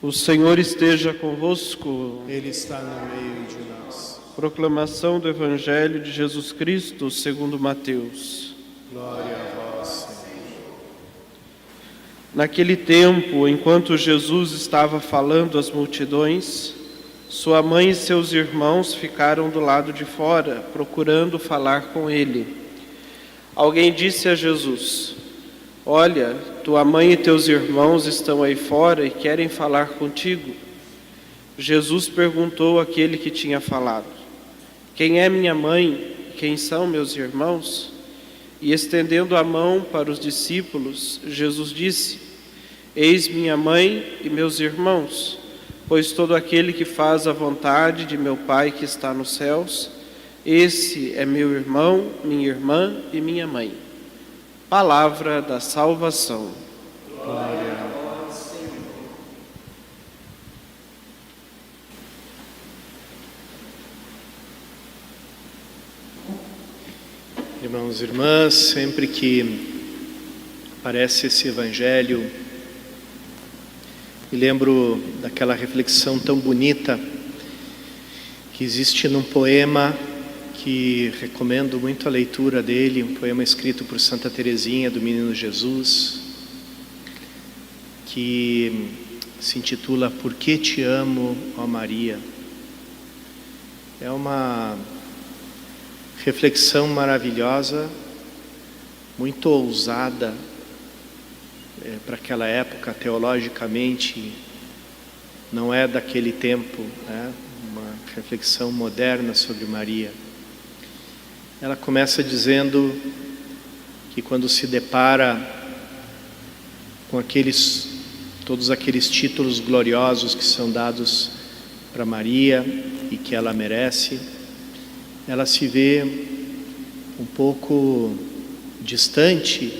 O Senhor esteja convosco. Ele está no meio de nós. Proclamação do Evangelho de Jesus Cristo segundo Mateus. Glória a vós, Senhor. Naquele tempo, enquanto Jesus estava falando às multidões, sua mãe e seus irmãos ficaram do lado de fora, procurando falar com ele. Alguém disse a Jesus: "Olha, tua mãe e teus irmãos estão aí fora e querem falar contigo." Jesus perguntou àquele que tinha falado: "Quem é minha mãe? Quem são meus irmãos?" E estendendo a mão para os discípulos, Jesus disse: "Eis minha mãe e meus irmãos, pois todo aquele que faz a vontade de meu Pai que está nos céus, esse é meu irmão, minha irmã e minha mãe." Palavra da salvação. Glória a vós, Senhor. Irmãos e irmãs, sempre que aparece esse Evangelho, me lembro daquela reflexão tão bonita que existe num poema que recomendo muito a leitura dele, um poema escrito por Santa Teresinha do Menino Jesus, que se intitula Por que te amo, ó Maria? É uma reflexão maravilhosa, muito ousada para aquela época, teologicamente não é daquele tempo, né? Uma reflexão moderna sobre Maria. Ela começa dizendo que quando se depara com todos aqueles títulos gloriosos que são dados para Maria e que ela merece, ela se vê um pouco distante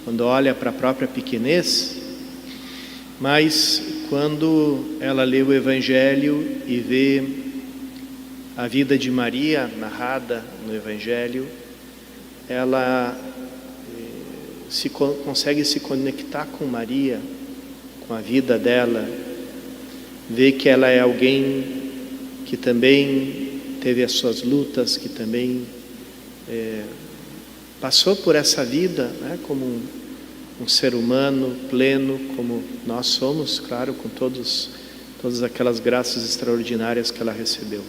quando olha para a própria pequenez, mas quando ela lê o Evangelho e vê a vida de Maria narrada no Evangelho, ela consegue se conectar com Maria, com a vida dela, vê que ela é alguém que também teve as suas lutas, que também passou por essa vida, né, como um ser humano pleno, como nós somos, claro, com todas aquelas graças extraordinárias que ela recebeu.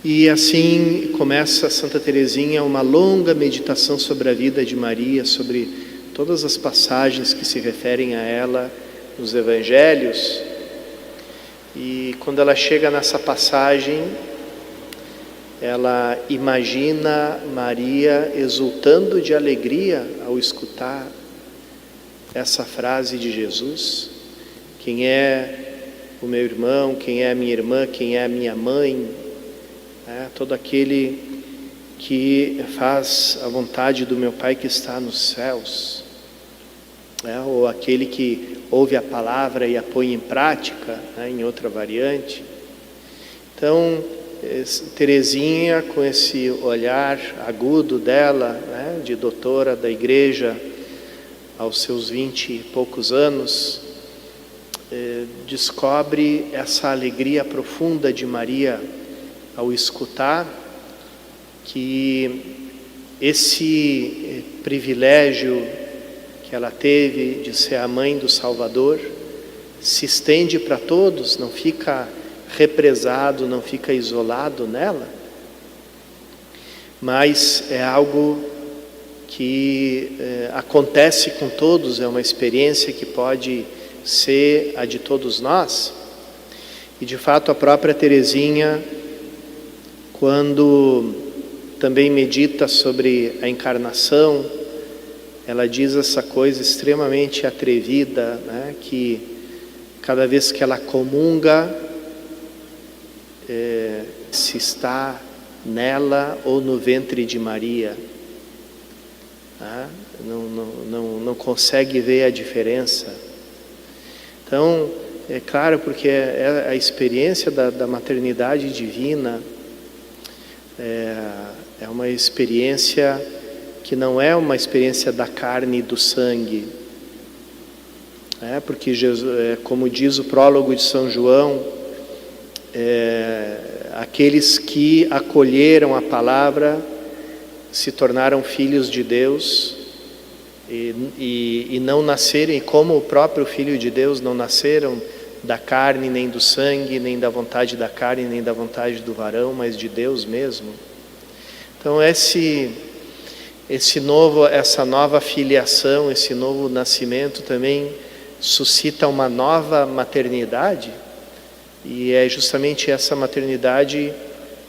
E assim começa Santa Teresinha uma longa meditação sobre a vida de Maria, sobre todas as passagens que se referem a ela nos Evangelhos. E quando ela chega nessa passagem, ela imagina Maria exultando de alegria ao escutar essa frase de Jesus: "Quem é o meu irmão, quem é a minha irmã, quem é a minha mãe?" Todo aquele que faz a vontade do meu Pai que está nos céus, ou aquele que ouve a palavra e a põe em prática, em outra variante. Então, Teresinha, com esse olhar agudo dela, de doutora da igreja, aos seus 20 e poucos anos, descobre essa alegria profunda de Maria ao escutar que esse privilégio que ela teve de ser a mãe do Salvador se estende para todos, não fica represado, não fica isolado nela, mas é algo que acontece com todos, é uma experiência que pode ser a de todos nós. E de fato a própria Teresinha, quando também medita sobre a encarnação, ela diz essa coisa extremamente atrevida, que cada vez que ela comunga, se está nela ou no ventre de Maria, não consegue ver a diferença. Então, é claro, porque é a experiência da maternidade divina, é uma experiência que não é uma experiência da carne e do sangue, porque Jesus, como diz o prólogo de São João, aqueles que acolheram a palavra se tornaram filhos de Deus e não nasceram, como o próprio Filho de Deus, não nasceram da carne, nem do sangue, nem da vontade da carne, nem da vontade do varão, mas de Deus mesmo. Então essa nova filiação, esse novo nascimento também suscita uma nova maternidade, e é justamente essa maternidade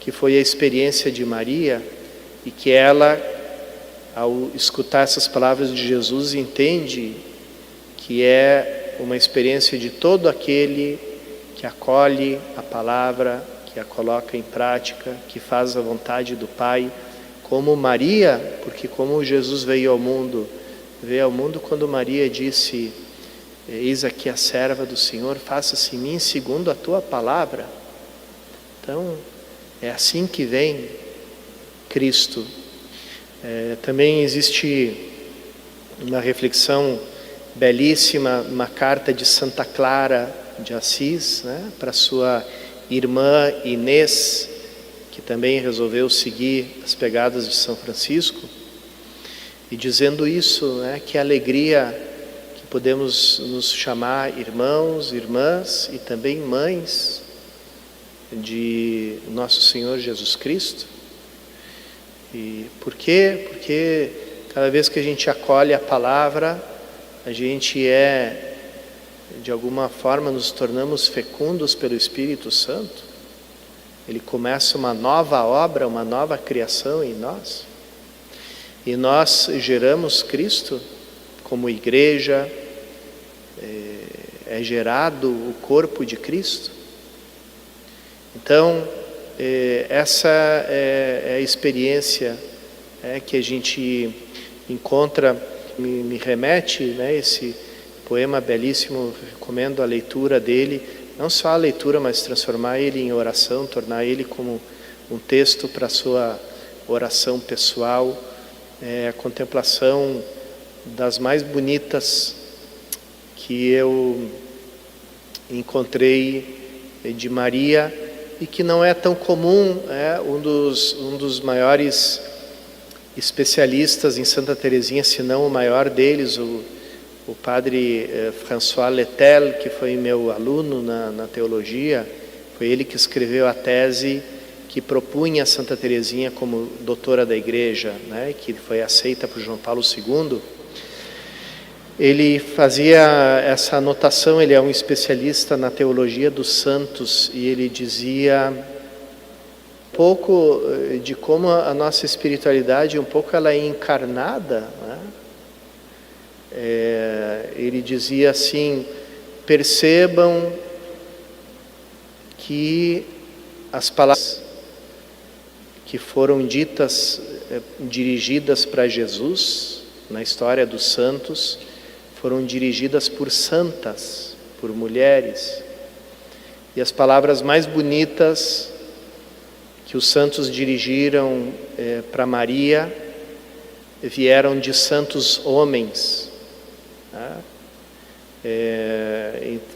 que foi a experiência de Maria, e que ela, ao escutar essas palavras de Jesus, entende que é uma experiência de todo aquele que acolhe a palavra, que a coloca em prática, que faz a vontade do Pai, como Maria, porque como Jesus veio ao mundo quando Maria disse: eis aqui a serva do Senhor, faça-se em mim segundo a tua palavra. Então, é assim que vem Cristo. Também existe uma reflexão belíssima, uma carta de Santa Clara de Assis, para sua irmã Inês, que também resolveu seguir as pegadas de São Francisco, e dizendo isso, que alegria que podemos nos chamar irmãos, irmãs e também mães de Nosso Senhor Jesus Cristo. E por quê? Porque cada vez que a gente acolhe a palavra, a gente de alguma forma, nos tornamos fecundos pelo Espírito Santo. Ele começa uma nova obra, uma nova criação em nós. E nós geramos Cristo como igreja, é gerado o corpo de Cristo. Então, essa é a experiência que a gente encontra, me remete, esse poema belíssimo, recomendo a leitura dele, não só a leitura, mas transformar ele em oração, tornar ele como um texto para a sua oração pessoal, a contemplação das mais bonitas que eu encontrei de Maria, e que não é tão comum. Um dos maiores especialistas em Santa Teresinha, se não o maior deles, o padre François Letel, que foi meu aluno na teologia, foi ele que escreveu a tese que propunha Santa Teresinha como doutora da igreja, que foi aceita por João Paulo II. Ele fazia essa anotação, ele é um especialista na teologia dos santos, e ele dizia um pouco de como a nossa espiritualidade, um pouco ela é encarnada. Ele dizia assim: percebam que as palavras que foram ditas, dirigidas para Jesus, na história dos santos, foram dirigidas por santas, por mulheres. E as palavras mais bonitas que os santos dirigiram para Maria vieram de santos homens.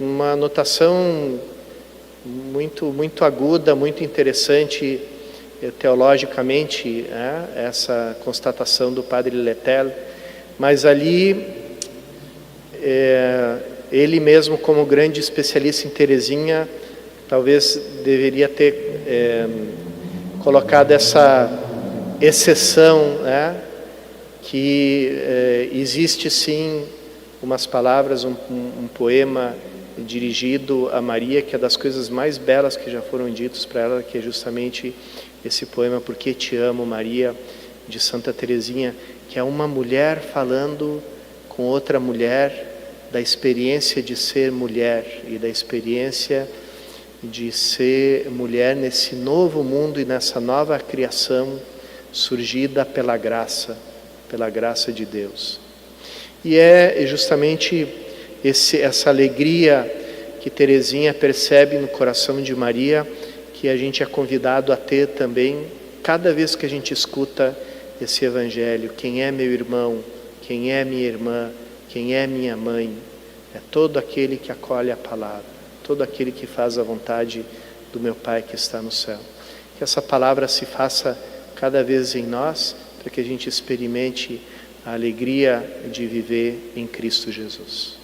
Uma anotação muito aguda, muito interessante teologicamente, essa constatação do padre Letel. Mas ali ele mesmo, como grande especialista em Teresinha, talvez deveria ter colocado essa exceção, que existe sim umas palavras, um poema dirigido a Maria, que é das coisas mais belas que já foram ditas para ela, que é justamente esse poema Porque Te Amo, Maria, de Santa Teresinha, que é uma mulher falando com outra mulher, da experiência de ser mulher e da experiência de ser mulher nesse novo mundo e nessa nova criação surgida pela graça de Deus. E é justamente essa alegria que Teresinha percebe no coração de Maria, que a gente é convidado a ter também, cada vez que a gente escuta esse Evangelho. Quem é meu irmão? Quem é minha irmã? Quem é minha mãe? é todo aquele que acolhe a palavra, todo aquele que faz a vontade do meu Pai que está no céu. Que essa palavra se faça cada vez em nós, para que a gente experimente a alegria de viver em Cristo Jesus.